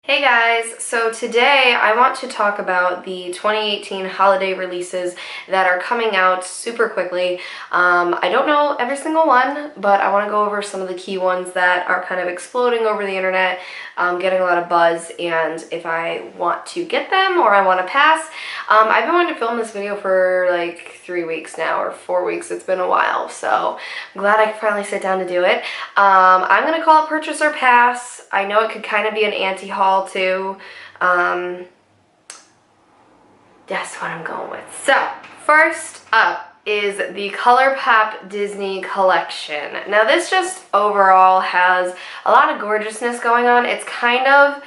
Hey guys, so today I want to talk about the 2018 holiday releases that are coming out super quickly. I don't know every single one, but I want to go over some of the key ones that are kind of exploding over the internet, getting a lot of buzz, and if I want to get them or I want to pass. I've been wanting to film this video for like 3 weeks now, or 4 weeks. It's been a while, so I'm glad I could finally sit down to do it. I'm going to call it purchase or pass. I know it could kind of be an anti-haul too. That's what I'm going with. So, first up is the Colourpop Disney collection. Now this just overall has a lot of gorgeousness going on. It's kind of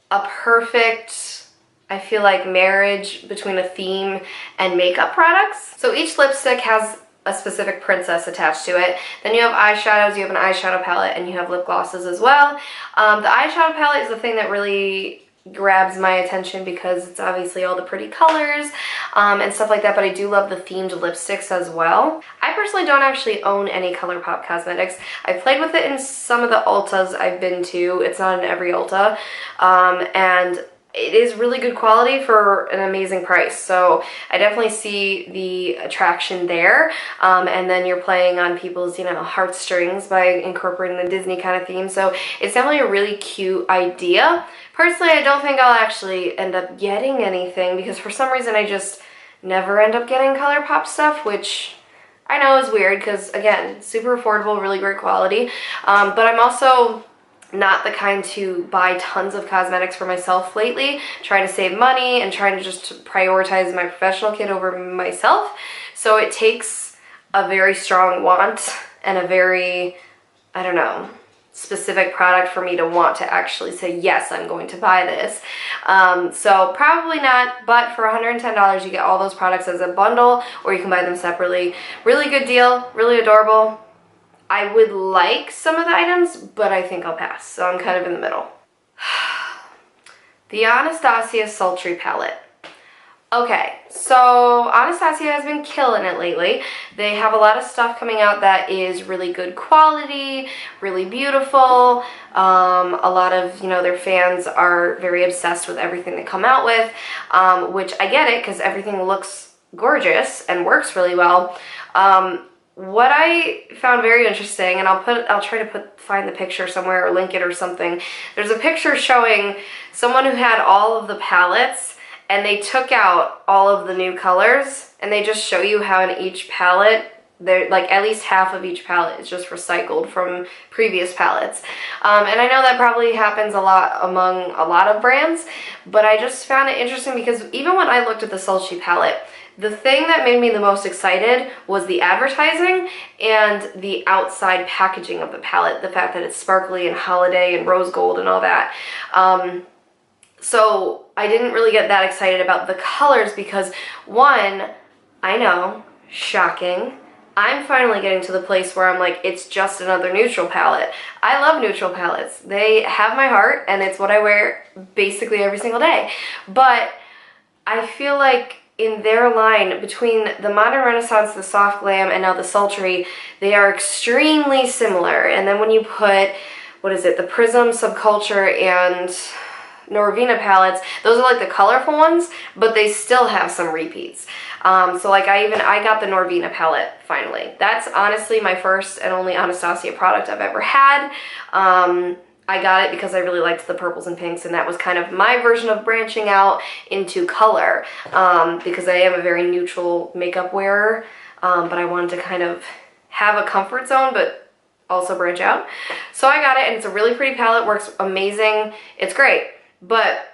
a perfect, I feel like, marriage between a theme and makeup products. So each lipstick has a specific princess attached to it. Then you have eyeshadows, you have an eyeshadow palette, and you have lip glosses as well. The eyeshadow palette is the thing that really grabs my attention because it's obviously all the pretty colors and stuff like that, but I do love the themed lipsticks as well. I personally don't actually own any Colourpop cosmetics. I've played with it in some of the Ultas I've been to. It's not in every Ulta, and it is really good quality for an amazing price, so I definitely see the attraction there. And then you're playing on people's, heartstrings by incorporating the Disney kind of theme, so it's definitely a really cute idea. Personally, I don't think I'll actually end up getting anything because for some reason I just never end up getting Colourpop stuff, which I know is weird because, again, super affordable, really great quality, but I'm also not the kind to buy tons of cosmetics for myself lately, trying to save money and trying to just prioritize my professional kit over myself. So it takes a very strong want and a very, I don't know, specific product for me to want to actually say, yes, I'm going to buy this. So probably not, but for $110 you get all those products as a bundle, or you can buy them separately. Really good deal, really adorable. I would like some of the items, but I think I'll pass, so I'm kind of in the middle. The Anastacio Sultry palette. Okay, so Anastacio has been killing it lately. They have a lot of stuff coming out that is really good quality, really beautiful. A lot of, their fans are very obsessed with everything they come out with, which I get it because everything looks gorgeous and works really well. What I found very interesting, and I'll try to find the picture somewhere or link it or something. There's a picture showing someone who had all of the palettes and they took out all of the new colors and they just show you how in each palette, like at least half of each palette is just recycled from previous palettes. And I know that probably happens a lot among a lot of brands, but I just found it interesting because even when I looked at the Sultry palette, the thing that made me the most excited was the advertising and the outside packaging of the palette, the fact that it's sparkly and holiday and rose gold and all that. So I didn't really get that excited about the colors because, one, I know, shocking, I'm finally getting to the place where I'm like, it's just another neutral palette. I love neutral palettes. They have my heart and it's what I wear basically every single day. But I feel like in their line, between the Modern Renaissance, the Soft Glam, and now the Sultry, they are extremely similar. And then when you put, the Prism, Subculture, and Norvina palettes, those are like the colorful ones, but they still have some repeats. So like I got the Norvina palette finally. That's honestly my first and only Anastasia product I've ever had. I got it because I really liked the purples and pinks, and that was kind of my version of branching out into color, because I am a very neutral makeup wearer, but I wanted to kind of have a comfort zone but also branch out. So I got it, and it's a really pretty palette, works amazing, it's great, but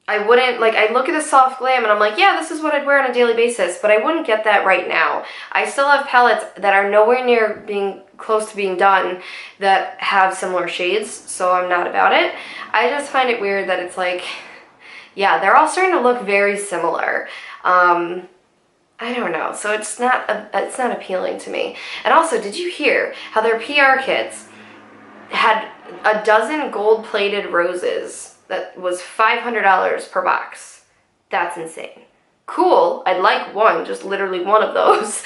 I wouldn't, I look at the Soft Glam and I'm like, yeah, this is what I'd wear on a daily basis, but I wouldn't get that right now. I still have palettes that are nowhere near being close to being done that have similar shades, so I'm not about it. I just find it weird that it's like, yeah, they're all starting to look very similar. I don't know, so it's not appealing to me. And also, did you hear how their PR kits had a dozen gold-plated roses that was $500 per box? That's insane. Cool, I'd like one, just literally one of those.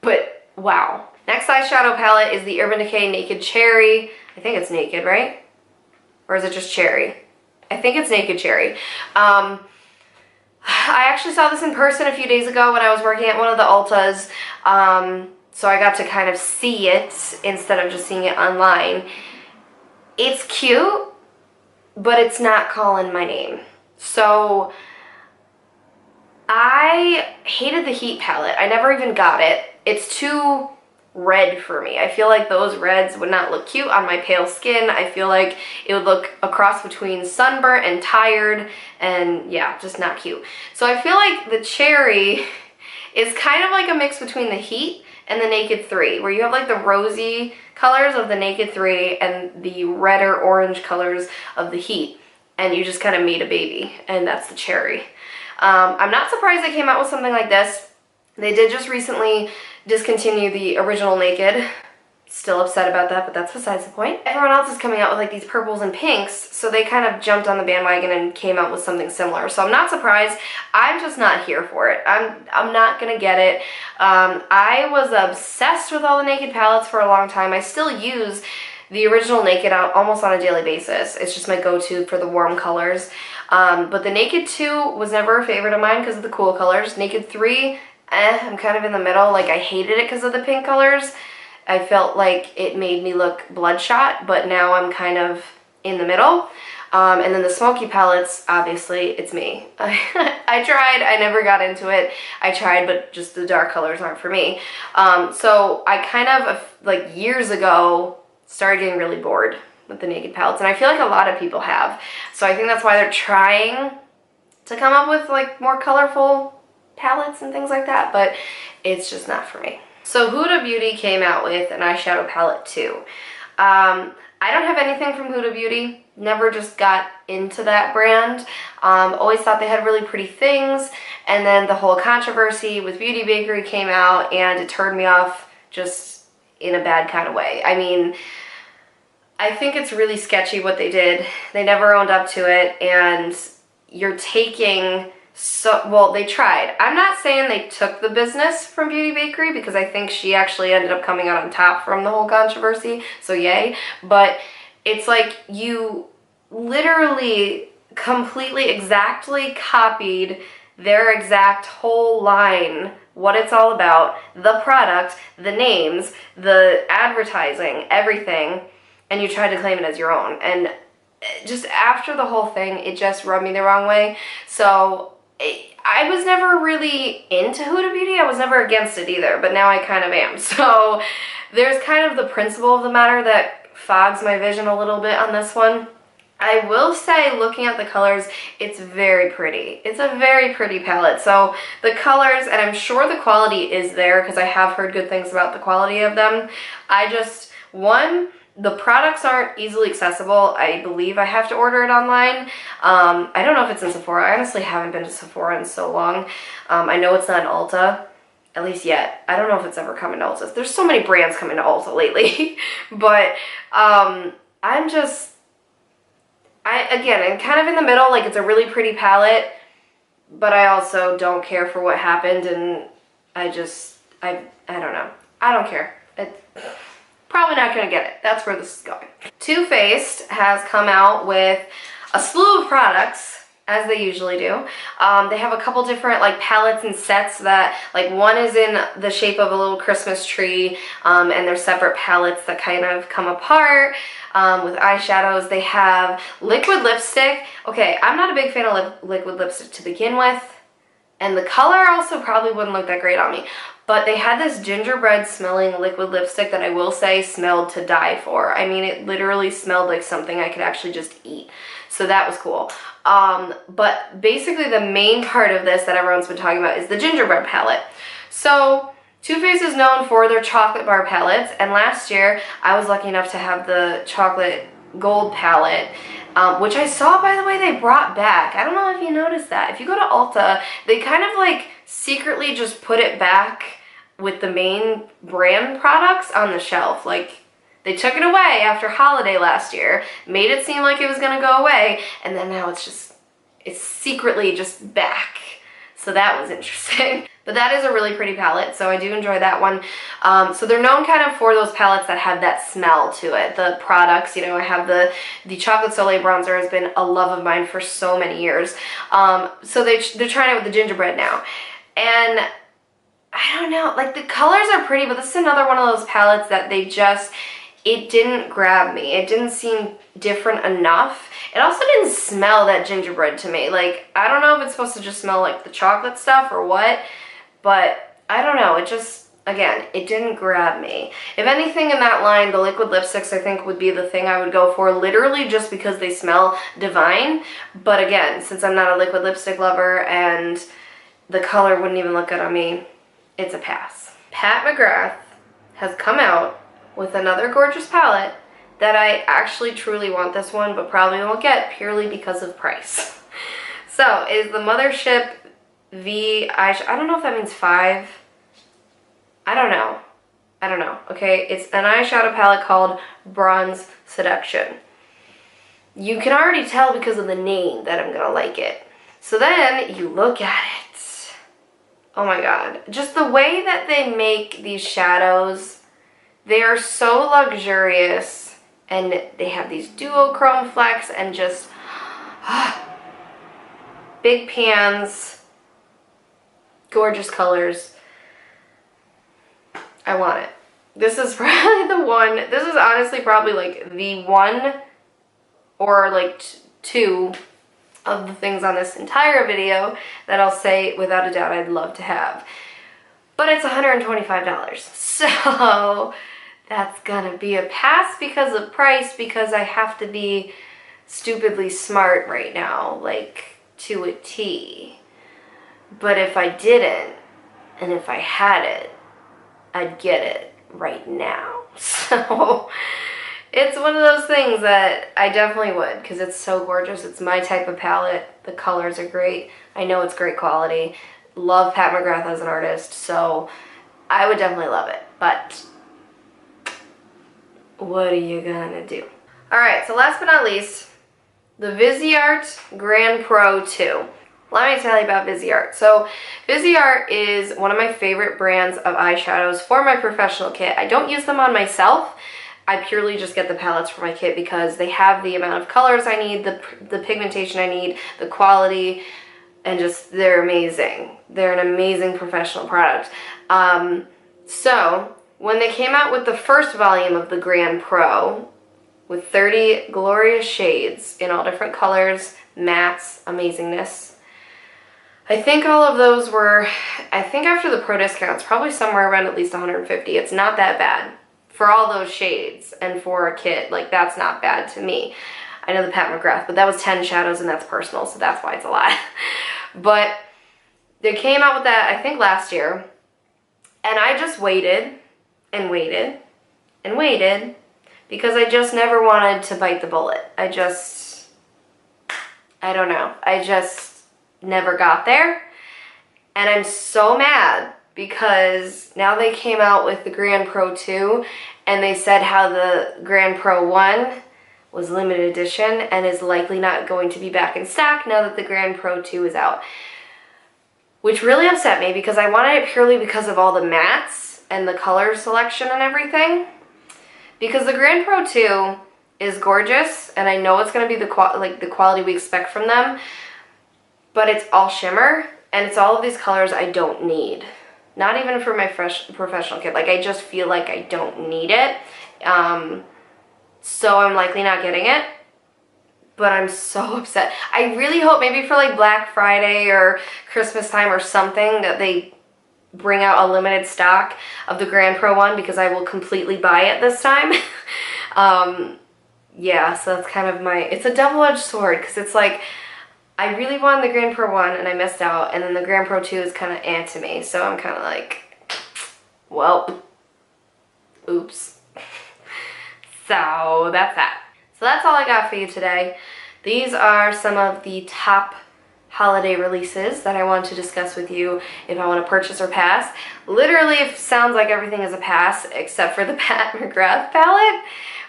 But wow. Next eyeshadow palette is the Urban Decay Naked Cherry. I think it's naked, right? Or is it just cherry? I think it's Naked Cherry. I actually saw this in person a few days ago when I was working at one of the Ultas. So I got to kind of see it instead of just seeing it online. It's cute, but it's not calling my name. So I hated the Heat palette. I never even got it. It's too red for me. I feel like those reds would not look cute on my pale skin. I feel like it would look a cross between sunburnt and tired, and yeah, just not cute. So I feel like the cherry is kind of like a mix between the Heat and the Naked 3, where you have like the rosy colors of the Naked 3 and the redder orange colors of the Heat, and you just kind of made a baby, and that's the cherry. I'm not surprised they came out with something like this. They did just recently discontinue the original Naked. Still upset about that, but that's besides the point. Everyone else is coming out with like these purples and pinks, so they kind of jumped on the bandwagon and came out with something similar. So I'm not surprised. I'm just not here for it. I'm not gonna get it. I was obsessed with all the Naked palettes for a long time. I still use the original Naked almost on a daily basis. It's just my go-to for the warm colors. But the Naked 2 was never a favorite of mine because of the cool colors. Naked 3, I'm kind of in the middle. Like, I hated it because of the pink colors. I felt like it made me look bloodshot, but now I'm kind of in the middle. And then the smoky palettes, obviously, it's me. I tried, I never got into it. I tried, but just the dark colors aren't for me. So I kind of, like years ago, started getting really bored with the Naked palettes, and I feel like a lot of people have. So I think that's why they're trying to come up with like more colorful palettes and things like that, but it's just not for me. So Hoonah Beauty came out with an eyeshadow palette too. I don't have anything from Hoonah Beauty, never just got into that brand. Always thought they had really pretty things, and then the whole controversy with Beauty Bakery came out and it turned me off just in a bad kind of way. I mean, I think it's really sketchy what they did. They never owned up to it, and you're taking well, they tried. I'm not saying they took the business from Beauty Bakery because I think she actually ended up coming out on top from the whole controversy, so yay. But it's like you literally completely exactly copied their exact whole line, what it's all about, the product, the names, the advertising, everything, and you tried to claim it as your own. And just after the whole thing, it just rubbed me the wrong way. So I was never really into Hoonah Beauty. I was never against it either, but now I kind of am. So there's kind of the principle of the matter that fogs my vision a little bit on this one. I will say, looking at the colors, it's very pretty. It's a very pretty palette. So the colors, and I'm sure the quality is there because I have heard good things about the quality of them. I just, one, the products aren't easily accessible. I believe I have to order it online. I don't know if it's in Sephora. I honestly haven't been to Sephora in so long. I know it's not an Ulta, at least yet. I don't know if it's ever coming to Ulta. There's so many brands coming to Ulta lately. But I'm kind of in the middle. Like, it's a really pretty palette, but I also don't care for what happened, and I don't know. I don't care. Probably not gonna get it. That's where this is going. Too Faced has come out with a slew of products, as they usually do. They have a couple different like palettes and sets that, like, one is in the shape of a little Christmas tree, and they're separate palettes that kind of come apart. With eyeshadows, they have liquid lipstick. Okay, I'm not a big fan of liquid lipstick to begin with, and the color also probably wouldn't look that great on me. But they had this gingerbread smelling liquid lipstick that I will say smelled to die for. I mean, it literally smelled like something I could actually just eat. So that was cool. But basically the main part of this that everyone's been talking about is the gingerbread palette. So Too Faced is known for their chocolate bar palettes, and last year I was lucky enough to have the chocolate gold palette, which I saw, by the way, they brought back. I don't know if you noticed that. If you go to Ulta, they kind of like secretly just put it back with the main brand products on the shelf. Like, they took it away after holiday last year, made it seem like it was gonna go away, and then now it's secretly just back. So that was interesting. But that is a really pretty palette, so I do enjoy that one. So they're known kind of for those palettes that have that smell to it. The products, you know, I have the Chocolate Soleil bronzer has been a love of mine for so many years. So they're trying it with the gingerbread now. And I don't know, like the colors are pretty, but this is another one of those palettes that it didn't grab me. It didn't seem different enough. It also didn't smell that gingerbread to me. Like, I don't know if it's supposed to just smell like the chocolate stuff or what, but I don't know. It just, again, it didn't grab me. If anything in that line, the liquid lipsticks I think would be the thing I would go for, literally just because they smell divine. But again, since I'm not a liquid lipstick lover and the color wouldn't even look good on me, it's a pass. Pat McGrath has come out with another gorgeous palette that I actually truly want this one, but probably won't get purely because of price. So, is the Mothership V eyeshadow. I don't know if that means 5. I don't know. Okay, it's an eyeshadow palette called Bronze Seduction. You can already tell because of the name that I'm gonna like it. So then you look at it. Oh my god. Just the way that they make these shadows, they are so luxurious, and they have these duochrome flecks and just big pans, gorgeous colors. I want it. This is probably the one, this is honestly probably like the one or like two of the things on this entire video that I'll say without a doubt I'd love to have. But it's $125. So that's gonna be a pass because of price, because I have to be stupidly smart right now, like to a T. But if I didn't, and if I had it, I'd get it right now. So it's one of those things that I definitely would, because it's so gorgeous. It's my type of palette. The colors are great. I know it's great quality. Love Pat McGrath as an artist, so I would definitely love it. But what are you gonna do? Alright, so last but not least, the Visiart Grand Pro 2. Let me tell you about Visiart. So Visiart is one of my favorite brands of eyeshadows for my professional kit. I don't use them on myself. I purely just get the palettes for my kit because they have the amount of colors I need, the pigmentation I need, the quality, and just they're amazing. They're an amazing professional product. So when they came out with the first volume of the Grand Pro with 30 glorious shades in all different colors, mattes, amazingness, I think all of those were, I think after the pro discounts, probably somewhere around at least 150. It's not that bad for all those shades, and for a kit, like that's not bad to me. I know the Pat McGrath, but that was 10 shadows and that's personal, so that's why it's a lot. But they came out with that, I think last year, and I just waited and waited and waited because I just never wanted to bite the bullet. I don't know. I just never got there. And I'm so mad because now they came out with the Grand Pro 2 and they said how the Grand Pro 1 was limited edition and is likely not going to be back in stock now that the Grand Pro 2 is out. Which really upset me because I wanted it purely because of all the mattes and the color selection and everything. Because the Grand Pro 2 is gorgeous and I know it's going to be the quality we expect from them, but it's all shimmer and it's all of these colors I don't need. Not even for my professional kit. Like I just feel like I don't need it. So I'm likely not getting it. But I'm so upset. I really hope maybe for like Black Friday or Christmas time or something that they bring out a limited stock of the Grand Pro 1 because I will completely buy it this time. Yeah, so that's kind of it's a double-edged sword because it's like I really wanted the Grand Pro 1 and I missed out, and then the Grand Pro 2 is kind of to me, so I'm kind of like, well, oops. So that's that. So that's all I got for you today. These are some of the top holiday releases that I want to discuss with you if I want to purchase or pass. Literally, it sounds like everything is a pass except for the Pat McGrath palette,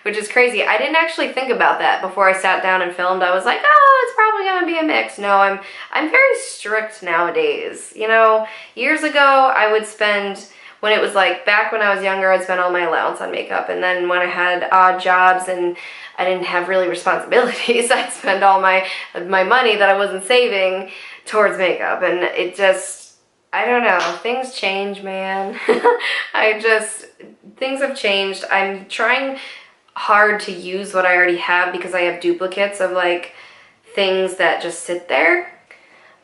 which is crazy. I didn't actually think about that before I sat down and filmed. I was like, oh, it's probably gonna be a mix. No, I'm very strict nowadays. You know, years ago I would spend, when it was like back when I was younger, I'd spend all my allowance on makeup, and then when I had odd jobs and I didn't have really responsibilities, I'd spend all my money that I wasn't saving towards makeup, and it just, I don't know, things change, man. Things have changed. I'm trying hard to use what I already have because I have duplicates of like things that just sit there.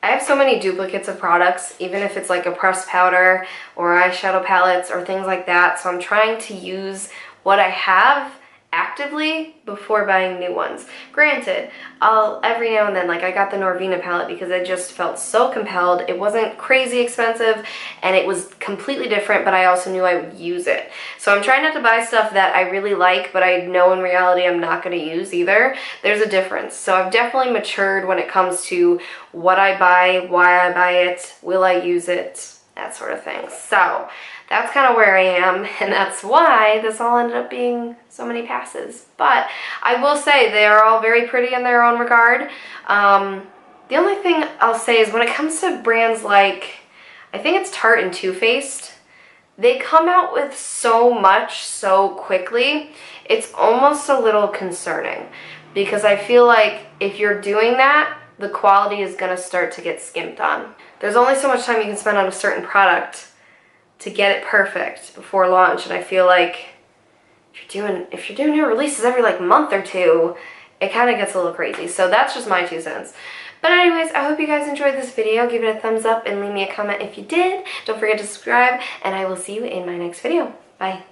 I have so many duplicates of products, even if it's like a pressed powder or eyeshadow palettes or things like that. So I'm trying to use what I have actively before buying new ones. Granted, I'll every now and then, like I got the Norvina palette because I just felt so compelled. It wasn't crazy expensive and it was completely different, but I also knew I would use it. So I'm trying not to buy stuff that I really like, but I know in reality I'm not going to use either. There's a difference. So I've definitely matured when it comes to what I buy, why I buy it, will I use it, that sort of thing. So that's kind of where I am, and that's why this all ended up being so many passes. But I will say they are all very pretty in their own regard. The only thing I'll say is when it comes to brands like, I think it's Tarte and Too Faced, they come out with so much so quickly, it's almost a little concerning. Because I feel like if you're doing that, the quality is going to start to get skimped on. There's only so much time you can spend on a certain product to get it perfect before launch, and I feel like if you're doing new releases every like month or two, it kind of gets a little crazy. So that's just my 2 cents. But anyways, I hope you guys enjoyed this video. Give it a thumbs up and leave me a comment if you did. Don't forget to subscribe, and I will see you in my next video. Bye.